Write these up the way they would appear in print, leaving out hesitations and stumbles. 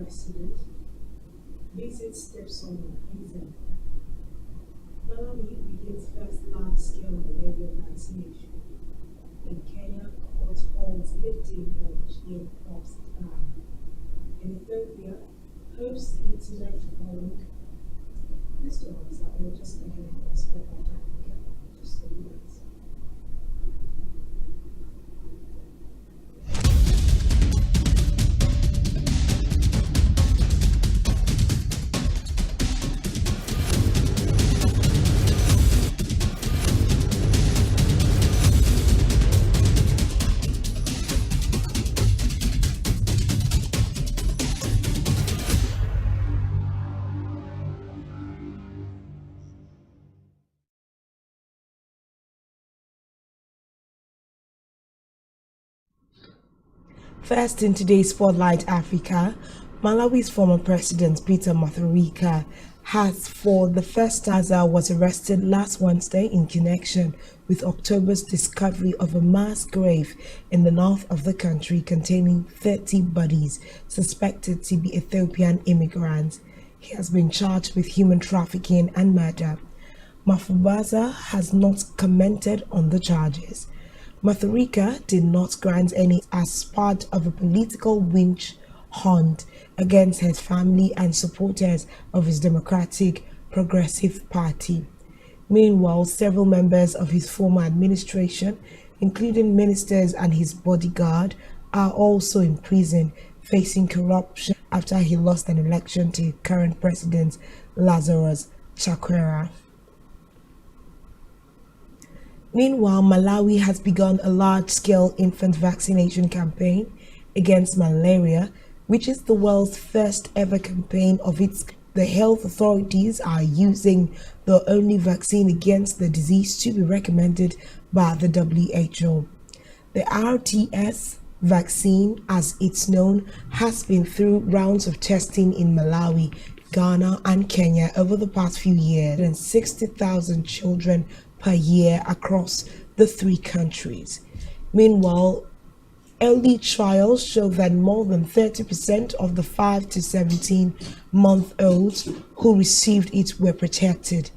president visits stepson in prison. Malawi begins first large-scale malaria vaccination. In Kenya, court holds lifting of GM crops ban. In Ethiopia, hosts internet following. These stories are all just ahead of Spotlight Africa. Just stay with us. First in today's Spotlight Africa, Malawi's former president Peter Mutharika has for the first time was arrested last Wednesday in connection with October's discovery of a mass grave in the north of the country containing 30 bodies suspected to be Ethiopian immigrants. He has been charged with human trafficking and murder. Mafubaza has not commented on the charges. Mutharika did not grant any as part of a political witch hunt against his family and supporters of his Democratic Progressive Party. Meanwhile, several members of his former administration, including ministers and his bodyguard, are also in prison facing corruption after he lost an election to current president Lazarus Chakwera. Meanwhile, Malawi has begun a large-scale infant vaccination campaign against malaria, which is the world's first ever campaign of its. The health authorities are using the only vaccine against the disease to be recommended by the WHO. The RTS vaccine, as it's known, has been through rounds of testing in Malawi, Ghana, and Kenya over the past few years, and 60,000 children per year across the three countries. Meanwhile, early trials show that more than 30% of the 5 to 17-month-olds who received it were protected.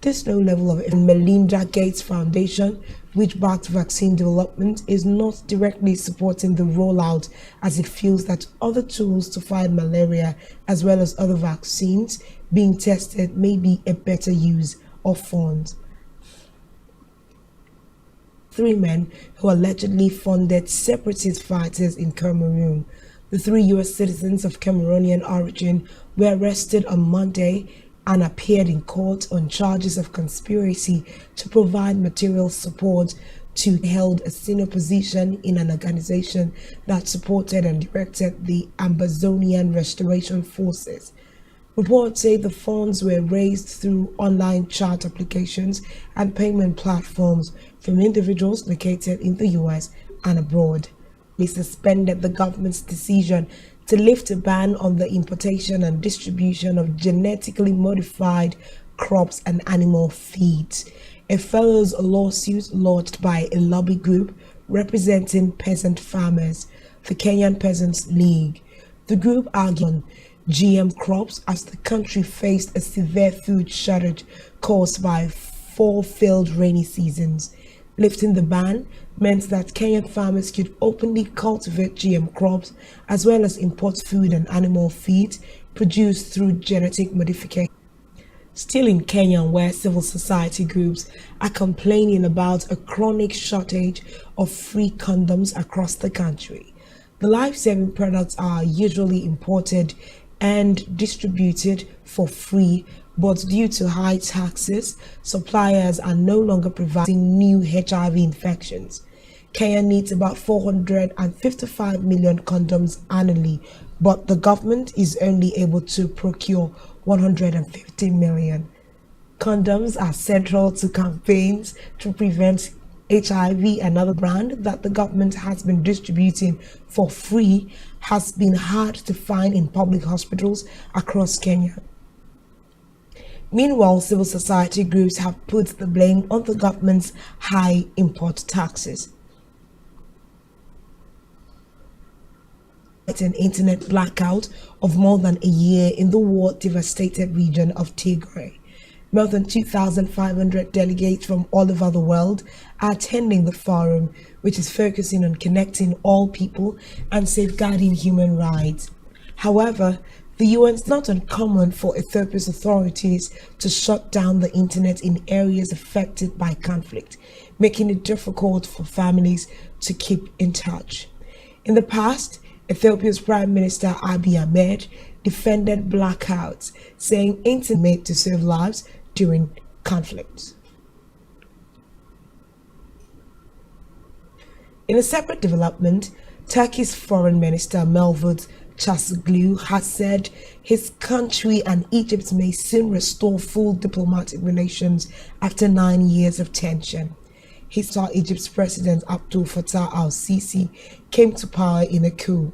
This low level of Melinda Gates Foundation, which backed vaccine development, is not directly supporting the rollout as it feels that other tools to fight malaria as well as other vaccines being tested may be a better use of funds. 3 men who allegedly funded separatist fighters in Cameroon. The 3 U.S. citizens of Cameroonian origin were arrested on Monday and appeared in court on charges of conspiracy to provide material support to held a senior position in an organization that supported and directed the Amazonian Restoration Forces. Reports say the funds were raised through online chat applications and payment platforms from individuals located in the US and abroad. They suspended the government's decision to lift a ban on the importation and distribution of genetically modified crops and animal feeds. A fellows lawsuit lodged by a lobby group representing peasant farmers, the Kenyan Peasants League. The group argued on GM crops as the country faced a severe food shortage caused by 4 failed rainy seasons. Lifting the ban meant that Kenyan farmers could openly cultivate GM crops as well as import food and animal feed produced through genetic modification. Still in Kenya, where civil society groups are complaining about a chronic shortage of free condoms across the country. The life-saving products are usually imported and distributed for free, but due to high taxes, suppliers are no longer providing new HIV infections. Kenya needs about 455 million condoms annually, but the government is only able to procure 150 million. Condoms are central to campaigns to prevent HIV. Another brand that the government has been distributing for free has been hard to find in public hospitals across Kenya. Meanwhile, civil society groups have put the blame on the government's high import taxes. an internet blackout of more than a year in the war-devastated region of Tigray. More than 2,500 delegates from all over the world are attending the forum, which is focusing on connecting all people and safeguarding human rights. However, the UN is not uncommon for Ethiopia's authorities to shut down the internet in areas affected by conflict, making it difficult for families to keep in touch. In the past, Ethiopia's Prime Minister Abiy Ahmed defended blackouts, saying internet made to save lives during conflicts. In a separate development, Turkey's Foreign Minister Mevlut Çavuşoğlu has said his country and Egypt may soon restore full diplomatic relations after 9 years of tension. He saw Egypt's President Abdel Fattah al-Sisi came to power in a coup.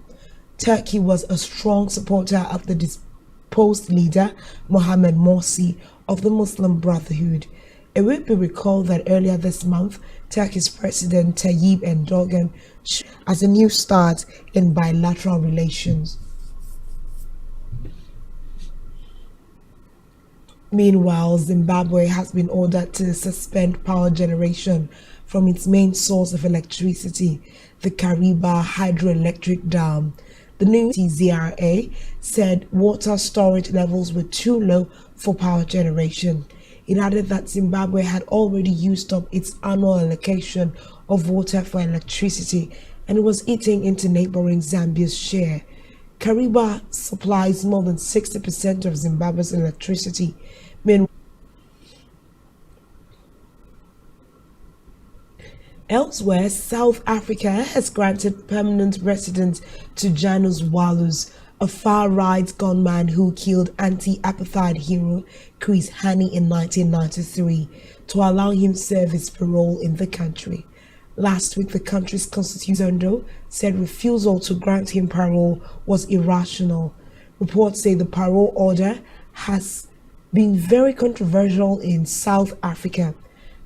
Turkey was a strong supporter of the deposed leader Mohamed Morsi of the Muslim Brotherhood. It will be recalled that earlier this month, Turkey's President Tayyip Erdogan as a new start in bilateral relations. Meanwhile, Zimbabwe has been ordered to suspend power generation from its main source of electricity, the Kariba hydroelectric dam. The new ZRA said water storage levels were too low for power generation. It added that Zimbabwe had already used up its annual allocation of water for electricity and was eating into neighboring Zambia's share. Kariba supplies more than 60% of Zimbabwe's electricity. Elsewhere, South Africa has granted permanent residence to Janus Wallus, a far-right gunman who killed anti-apartheid hero Chris Hani in 1993, to allow him serve his parole in the country. Last week, the country's constitution said refusal to grant him parole was irrational. Reports say the parole order has been very controversial in South Africa.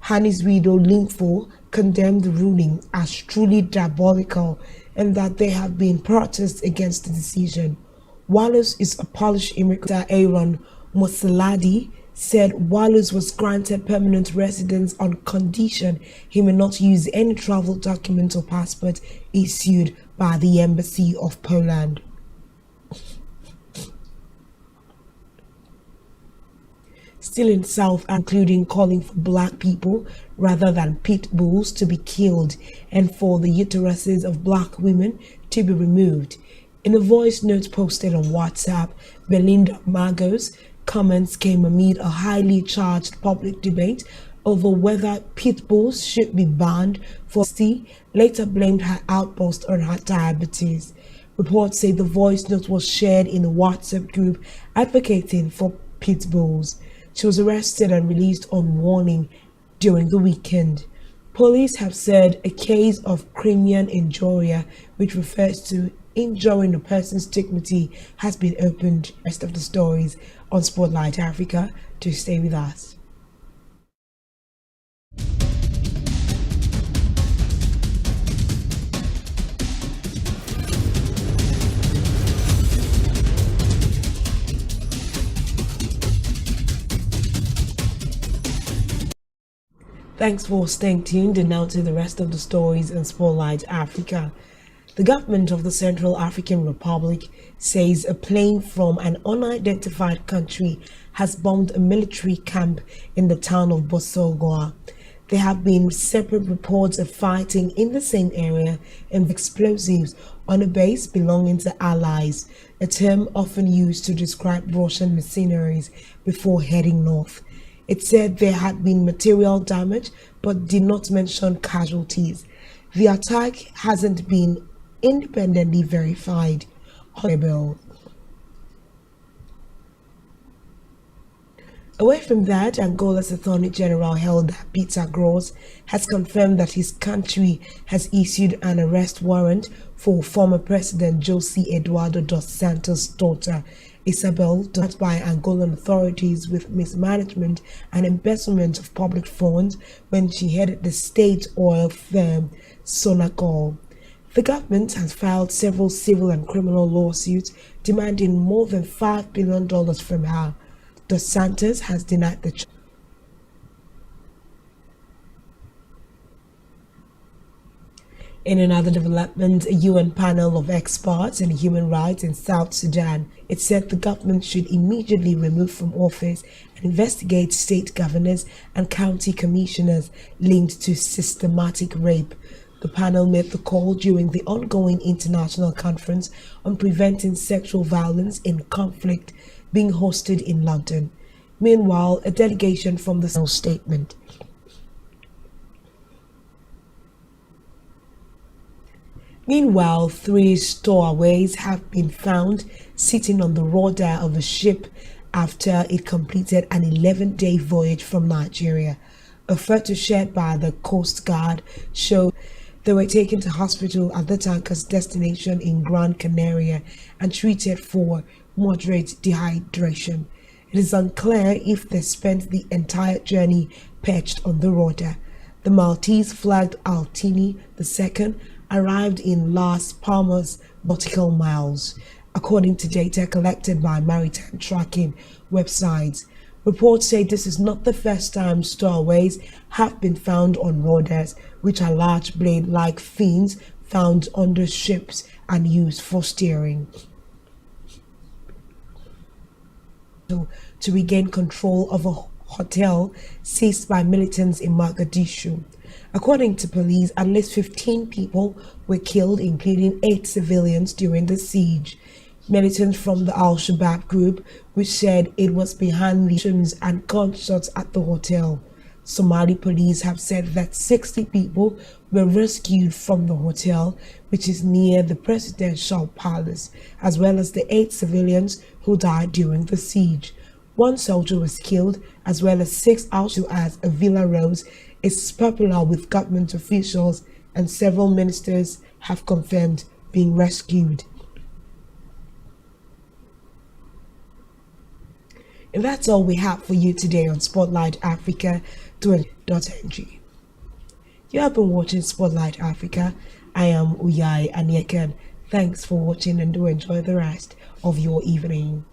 Hani's widow, Limfo, condemned the ruling as truly diabolical and that there have been protests against the decision. Wallus is a Polish immigrant. Aaron Mosaladi said Wallus was granted permanent residence on condition he may not use any travel document or passport issued by the Embassy of Poland. Still in South, including calling for black people rather than pit bulls to be killed and for the uteruses of black women to be removed. In a voice note posted on WhatsApp, Belinda Margot's comments came amid a highly charged public debate over whether pit bulls should be banned. Later blamed her outburst on her diabetes. Reports say the voice note was shared in a WhatsApp group advocating for pit bulls. She was arrested and released on warning during the weekend. Police have said a case of criminal injuria, which refers to injuring a person's dignity, has been opened. The rest of the stories on Spotlight Africa. To stay with us. Thanks for staying tuned, and now to the rest of the stories in Spotlight Africa. The government of the Central African Republic says a plane from an unidentified country has bombed a military camp in the town of Bosogwa. There have been separate reports of fighting in the same area and explosives on a base belonging to allies, a term often used to describe Russian mercenaries before heading north. It said there had been material damage but did not mention casualties. The attack hasn't been independently verified. Away from that, Angola's Attorney General Helder Peter Gross has confirmed that his country has issued an arrest warrant for former President José Eduardo dos Santos' daughter, Isabel, by Angolan authorities with mismanagement and embezzlement of public funds when she headed the state oil firm Sonangol. The government has filed several civil and criminal lawsuits demanding more than $5 billion from her. Dos Santos has denied the charge. In another development, a UN panel of experts on human rights in South Sudan, it said the government should immediately remove from office and investigate state governors and county commissioners linked to systematic rape. The panel made the call during the ongoing international conference on preventing sexual violence in conflict being hosted in London. Meanwhile, a delegation from the statement. Meanwhile, 3 stowaways have been found sitting on the rudder of a ship after it completed an 11-day voyage from Nigeria. A photo shared by the Coast Guard showed they were taken to hospital at the tanker's destination in Gran Canaria and treated for moderate dehydration. It is unclear if they spent the entire journey perched on the rudder. The Maltese flagged Altini II arrived in Las Palmas nautical miles, according to data collected by maritime tracking websites. Reports say this is not the first time stowaways have been found on rudders, which are large blade-like fins found under ships and used for steering. To regain control of a hotel seized by militants in Mogadishu. According to police, at least 15 people were killed, including 8 civilians, during the siege. Militants from the Al-Shabaab group, which said it was behind the actions and gunshots at the hotel. Somali police have said that 60 people were rescued from the hotel, which is near the presidential palace, as well as the 8 civilians who died during the siege. 1 soldier was killed, as well as 6 also as a Villa Rose is popular with government officials, and several ministers have confirmed being rescued. And that's all we have for you today on Spotlight Africa 20.ng. You have been watching Spotlight Africa. I am Uyai Anyeken. Thanks for watching and do enjoy the rest of your evening.